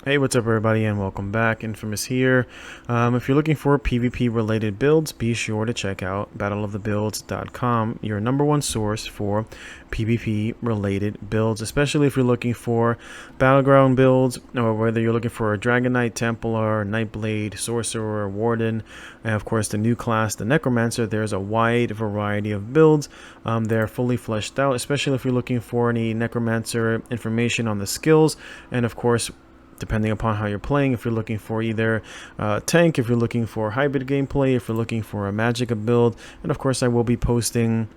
Hey, what's up everybody and welcome back. Infamous here. If you're looking for PvP related builds, be sure to check out battleofthebuilds.com, your #1 source for PvP related builds, especially if you're looking for battleground builds, or whether you're looking for a Dragon Knight, Templar, Nightblade, Sorcerer, Warden, and of course the new class, the Necromancer. There's a wide variety of builds. They're fully fleshed out, especially if you're looking for any Necromancer information on the skills, and of course depending upon how you're playing, if you're looking for either tank, if you're looking for hybrid gameplay, if you're looking for a Magicka build, and of course I will be posting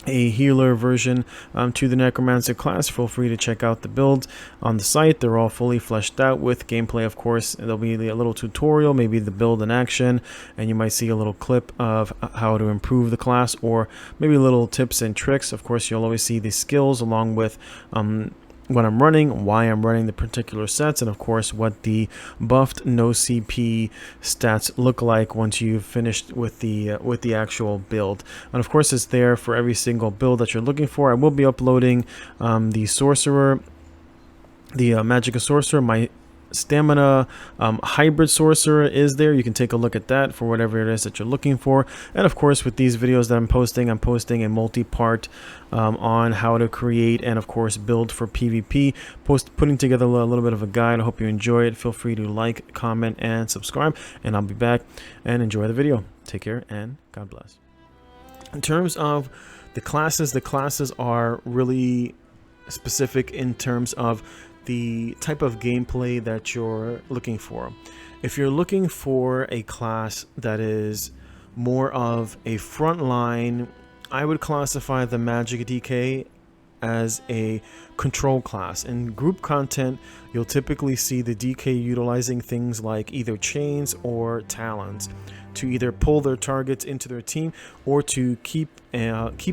a healer version to the Necromancer class. Feel free to check out the builds on the site. They're all fully fleshed out with gameplay, of course. There'll be a little tutorial, maybe the build in action, and you might see a little clip of how to improve the class, or maybe little tips and tricks. Of course, you'll always see the skills along with what I'm running, why I'm running the particular sets, and of course what the buffed no CP stats look like once you've finished with the actual build. And of course it's there for every single build that you're looking for. I will be uploading the sorcerer, the Magicka sorcerer, my stamina hybrid sorcerer is there. You can take a look at that for whatever it is that you're looking for. And of course with these videos that I'm posting a multi-part on how to create and of course build for PvP, putting together a little bit of a guide. I hope you enjoy it. Feel free to like, comment, and subscribe, and I'll be back. And enjoy the video. Take care and God bless. In terms of the classes are really specific in terms of the type of gameplay that you're looking for. If you're looking for a class that is more of a frontline, I would classify the Magicka DK as a control class. In group content, you'll typically see the DK utilizing things like either chains or talons to either pull their targets into their team, or to keep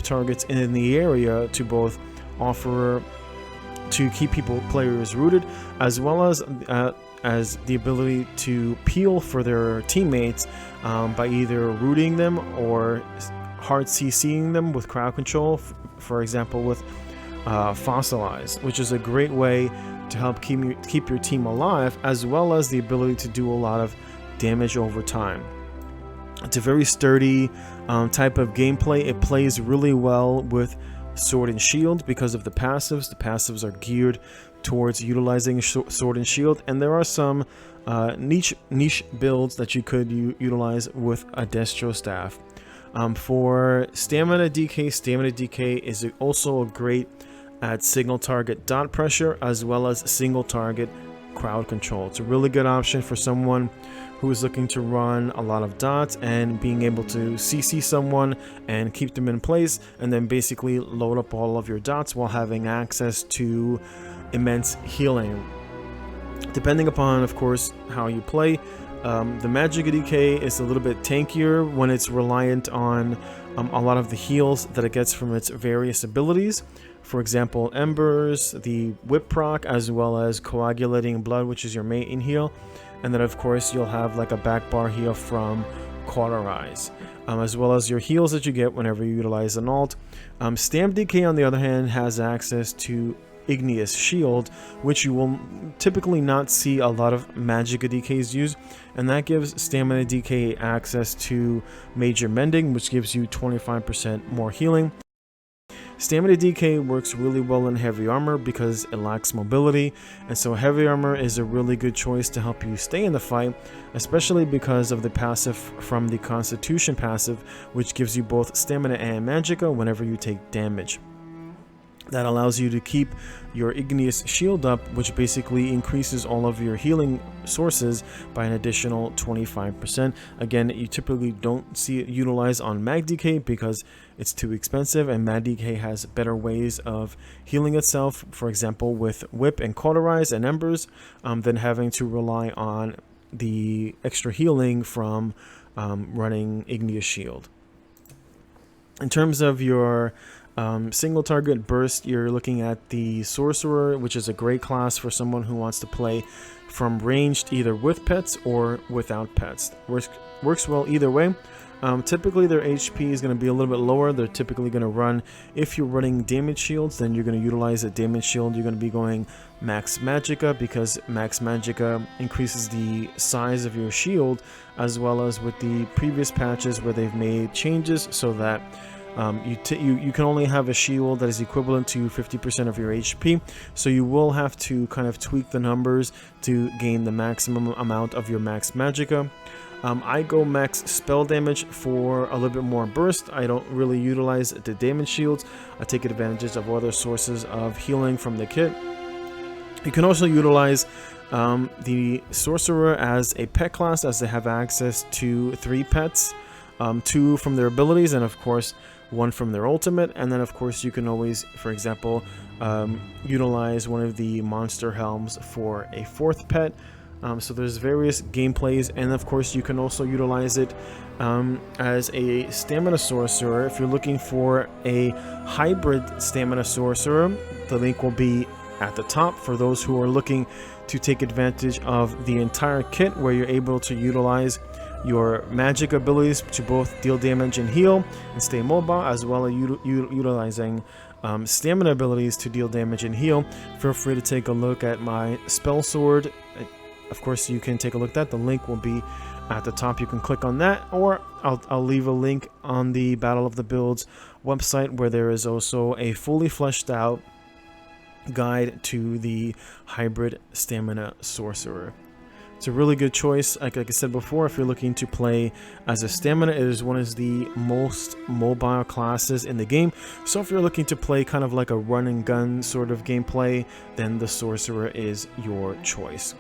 targets in the area to both offer to keep players rooted, as well as the ability to peel for their teammates by either rooting them or hard CCing them with crowd control, for example with Fossilize, which is a great way to help keep your team alive, as well as the ability to do a lot of damage over time. It's a very sturdy type of gameplay. It plays really well with Sword and Shield because of the passives. The passives are geared towards utilizing Sword and Shield, and there are some niche builds that you could utilize with a Destro staff. For Stamina DK is also great at single target dot pressure, as well as single target crowd control. It's a really good option for someone who is looking to run a lot of dots and being able to CC someone and keep them in place, and then basically load up all of your dots while having access to immense healing. Depending upon, of course, how you play, the Magicka DK is a little bit tankier when it's reliant on a lot of the heals that it gets from its various abilities. For example, Embers, the Whip proc, as well as Coagulating Blood, which is your main heal. And then of course you'll have like a back bar heal from Cauterize, as well as your heals that you get whenever you utilize an alt. Stam DK on the other hand has access to Igneous Shield, which you will typically not see a lot of Magicka DKs use, and that gives Stamina DK access to Major Mending, which gives you 25% more healing. Stamina DK works really well in heavy armor because it lacks mobility, and so heavy armor is a really good choice to help you stay in the fight, especially because of the passive from the Constitution passive, which gives you both stamina and Magicka whenever you take damage. That allows you to keep your Igneous Shield up, which basically increases all of your healing sources by an additional 25%. Again, you typically don't see it utilized on Mag DK because it's too expensive, and Mag DK has better ways of healing itself, for example with Whip and Cauterize and Embers, than having to rely on the extra healing from running Igneous Shield. In terms of your single target burst, you're looking at the Sorcerer, which is a great class for someone who wants to play from ranged either with pets or without pets. Works well either way. Typically their HP is going to be a little bit lower. They're typically going to run, if you're running damage shields, then you're going to utilize a damage shield. You're going to be going max magicka, because max magicka increases the size of your shield, as well as with the previous patches where they've made changes so that you can only have a shield that is equivalent to 50% of your HP, so you will have to kind of tweak the numbers to gain the maximum amount of your max magicka. I go max spell damage for a little bit more burst. I don't really utilize the damage shields. I take advantage of other sources of healing from the kit. You can also utilize the sorcerer as a pet class, as they have access to 3 pets, 2 from their abilities, and of course 1 from their ultimate. And then of course you can always, for example, utilize one of the monster helms for a 4th pet. So there's various gameplays, and of course you can also utilize it as a stamina sorcerer. If you're looking for a hybrid stamina sorcerer, the link will be at the top for those who are looking to take advantage of the entire kit, where you're able to utilize your magic abilities to both deal damage and heal and stay mobile, as well as utilizing stamina abilities to deal damage and heal. Feel free to take a look at my spell sword. Of course, you can take a look at that. The link will be at the top. You can click on that, or I'll leave a link on the Battle of the Builds website, where there is also a fully fleshed out guide to the hybrid stamina sorcerer. It's a really good choice. Like I said before, if you're looking to play as a stamina, it is one of the most mobile classes in the game. So if you're looking to play kind of like a run and gun sort of gameplay, then the sorcerer is your choice.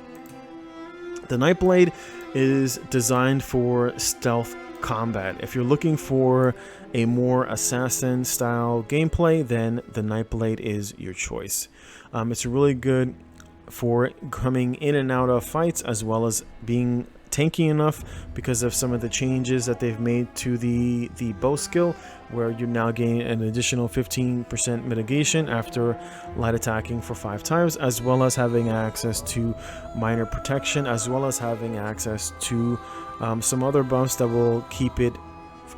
The Nightblade is designed for stealth combat. If you're looking for a more assassin style gameplay, then the Nightblade is your choice. It's really good for coming in and out of fights, as well as being tanky enough because of some of the changes that they've made to the bow skill, where you now gain an additional 15% mitigation after light attacking for 5 times, as well as having access to minor protection, as well as having access to some other buffs that will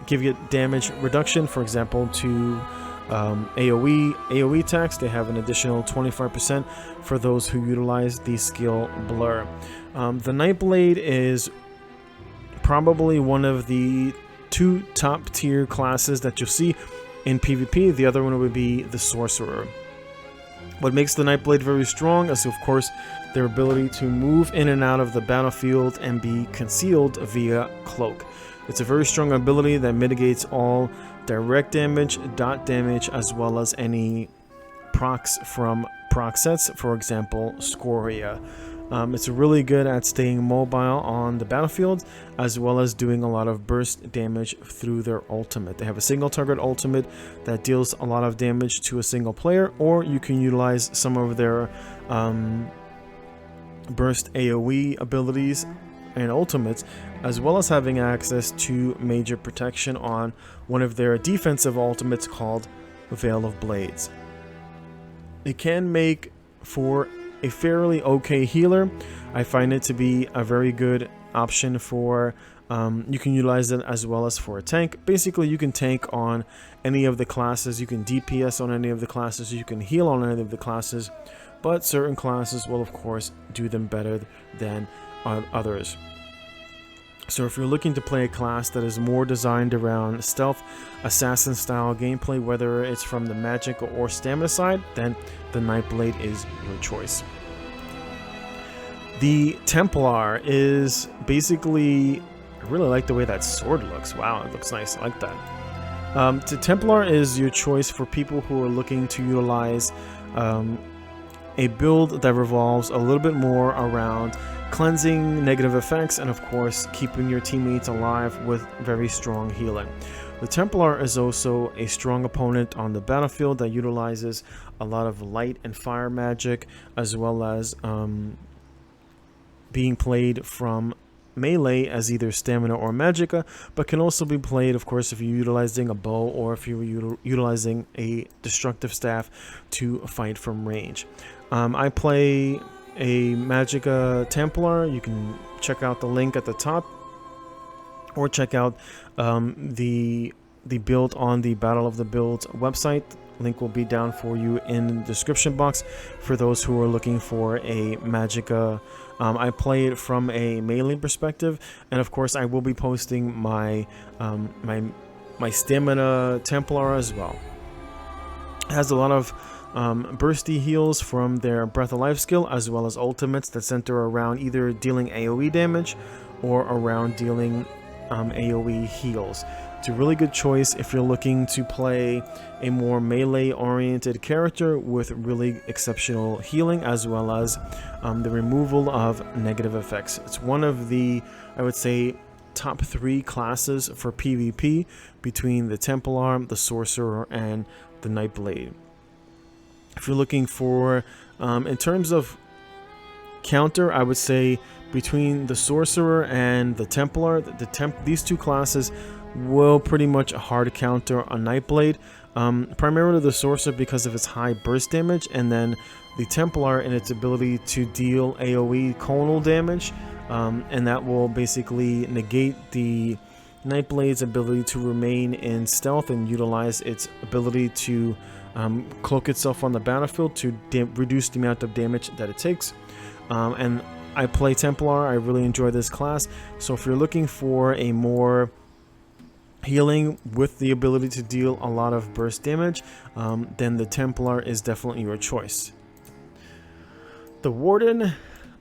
give you damage reduction. For example, to AoE attacks, they have an additional 25% for those who utilize the skill Blur. The Nightblade is probably one of the 2 top tier classes that you'll see in PvP. The other one would be the Sorcerer. What makes the Nightblade very strong is, of course, their ability to move in and out of the battlefield and be concealed via cloak. It's a very strong ability that mitigates all direct damage, dot damage, as well as any procs from proc sets, for example, Scoria. It's really good at staying mobile on the battlefield, as well as doing a lot of burst damage through their ultimate. They have a single target ultimate that deals a lot of damage to a single player, or you can utilize some of their burst AoE abilities and ultimates, as well as having access to major protection on one of their defensive ultimates called Veil of Blades. It can make for a fairly okay healer. I find it to be a very good option for you can utilize it as well as for a tank. Basically, you can tank on any of the classes, you can DPS on any of the classes, you can heal on any of the classes, but certain classes will of course do them better than others. So if you're looking to play a class that is more designed around stealth, assassin style gameplay, whether it's from the magic or stamina side, then the Nightblade is your choice. The Templar is basically, I really like the way that sword looks. Wow, it looks nice. I like that. The Templar is your choice for people who are looking to utilize a build that revolves a little bit more around cleansing negative effects, and of course keeping your teammates alive with very strong healing. The Templar is also a strong opponent on the battlefield that utilizes a lot of light and fire magic, as well as being played from melee as either stamina or magicka, but can also be played, of course, if you're utilizing a bow or if you're utilizing a destructive staff to fight from range. I play a magicka Templar. You can check out the link at the top. or check out the build on the Battle of the Builds website. Link will be down for you in the description box for those who are looking for a Magicka. I play it from a melee perspective, and of course I will be posting my my stamina Templar as well. It has a lot of bursty heals from their Breath of Life skill, as well as ultimates that center around either dealing AoE damage or around dealing AoE heals. It's a really good choice if you're looking to play a more melee-oriented character with really exceptional healing, as well as the removal of negative effects. It's one of the, I would say, top 3 classes for PvP between the Templar, the Sorcerer, and the Nightblade. If you're looking for, in terms of counter, I would say between the Sorcerer and the Templar, these two classes will pretty much hard counter a Nightblade. Primarily the Sorcerer because of its high burst damage, and then the Templar in its ability to deal AoE conal damage, and that will basically negate the Nightblade's ability to remain in stealth and utilize its ability to cloak itself on the battlefield to reduce the amount of damage that it takes. And I play Templar. I really enjoy this class. So if you're looking for a more healing with the ability to deal a lot of burst damage, then the Templar is definitely your choice. The Warden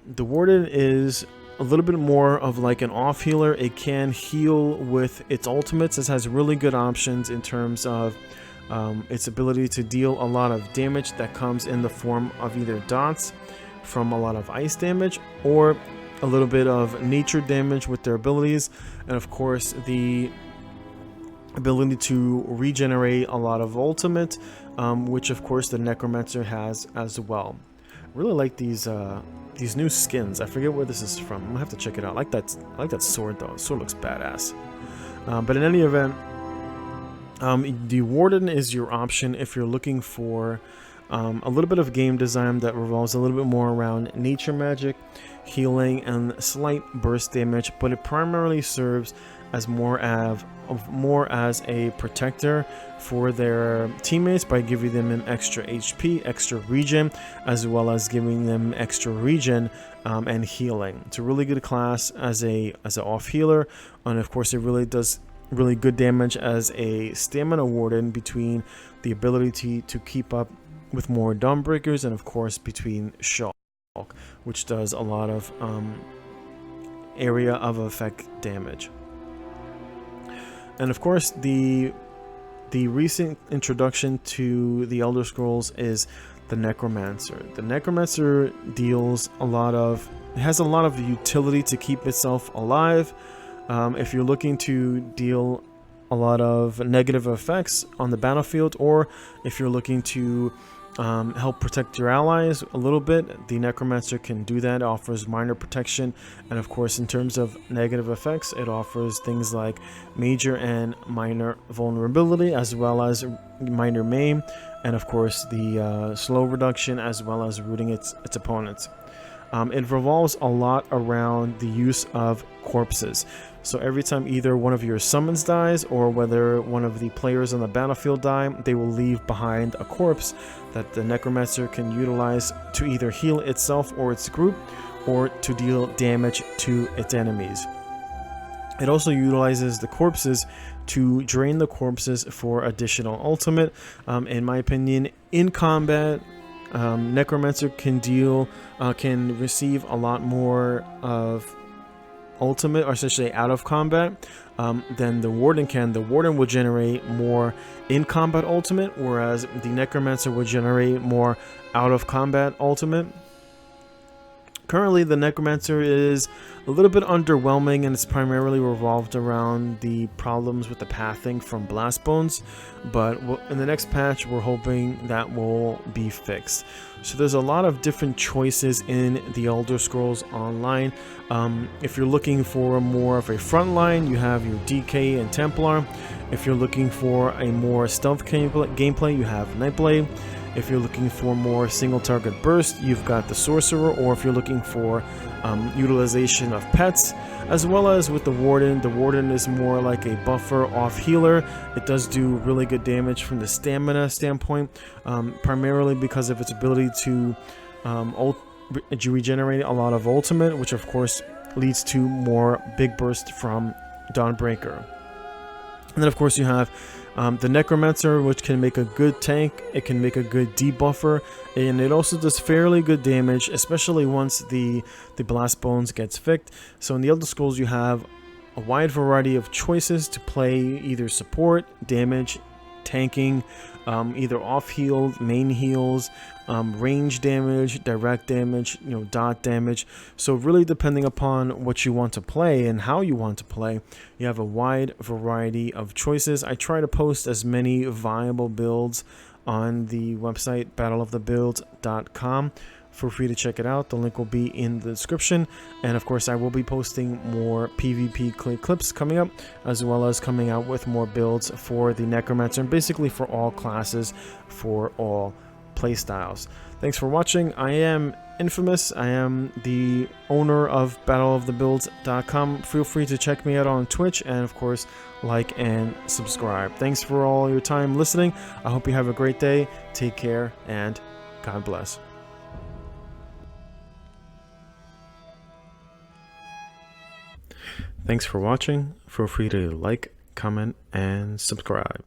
is a little bit more of like an off healer. It can heal with its ultimates. It has really good options in terms of its ability to deal a lot of damage that comes in the form of either dots from a lot of ice damage or a little bit of nature damage with their abilities, and of course the ability to regenerate a lot of ultimate, which of course the Necromancer has as well. I really like these new skins. I forget where this is from. I'm gonna have to check it out. I like that sword though. The sword looks badass. But in any event, the Warden is your option if you're looking for a little bit of game design that revolves a little bit more around nature magic, healing, and slight burst damage, but it primarily serves as more as a protector for their teammates by giving them an extra HP, extra regen, as well as giving them extra regen and healing. It's a really good class as an off healer, and of course it really does really good damage as a stamina Warden between the ability to keep up with more Dawnbreakers, and of course between Shulk, which does a lot of area of effect damage. And of course the recent introduction to the Elder Scrolls is the Necromancer. The Necromancer has a lot of utility to keep itself alive. If you're looking to deal a lot of negative effects on the battlefield, or if you're looking to help protect your allies a little bit, the Necromancer can do that. It offers minor protection, and of course in terms of negative effects, it offers things like major and minor vulnerability, as well as minor maim, and of course the slow reduction, as well as rooting its opponents. It revolves a lot around the use of corpses. So every time either one of your summons dies, or whether one of the players on the battlefield die, they will leave behind a corpse that the Necromancer can utilize to either heal itself or its group, or to deal damage to its enemies. It also utilizes the corpses to drain the corpses for additional ultimate. In my opinion, in combat, Necromancer can receive a lot more of ultimate, or essentially out of combat, than the Warden can. The Warden will generate more in combat ultimate, whereas the Necromancer will generate more out of combat ultimate. Currently, the Necromancer is a little bit underwhelming, and it's primarily revolved around the problems with the pathing from Blast Bones, but in the next patch we're hoping that will be fixed. So there's a lot of different choices in the Elder Scrolls Online. If you're looking for more of a frontline, you have your DK and Templar. If you're looking for a more stealth gameplay, you have Nightblade. If you're looking for more single target burst, you've got the Sorcerer, or if you're looking for utilization of pets, as well as with the Warden. The Warden is more like a buffer off healer. It does do really good damage from the stamina standpoint, primarily because of its ability to regenerate a lot of ultimate, which of course leads to more big burst from Dawnbreaker. And then of course you have the Necromancer, which can make a good tank. It can make a good debuffer, and it also does fairly good damage, especially once the Blast Bones gets fixed. So in the Elder Scrolls you have a wide variety of choices to play either support, damage, tanking, either off heal, main heals, range damage, direct damage, dot damage. So really depending upon what you want to play and how you want to play, you have a wide variety of choices. I try to post as many viable builds on the website battleofthebuilds.com. Feel free to check it out. The link will be in the description. And of course, I will be posting more PvP clips coming up, as well as coming out with more builds for the Necromancer, and basically for all classes, for all playstyles. Thanks for watching. I am Infamous. I am the owner of battleofthebuilds.com. Feel free to check me out on Twitch, and of course, like and subscribe. Thanks for all your time listening. I hope you have a great day. Take care, and God bless. Thanks for watching. Feel free to like, comment, and subscribe.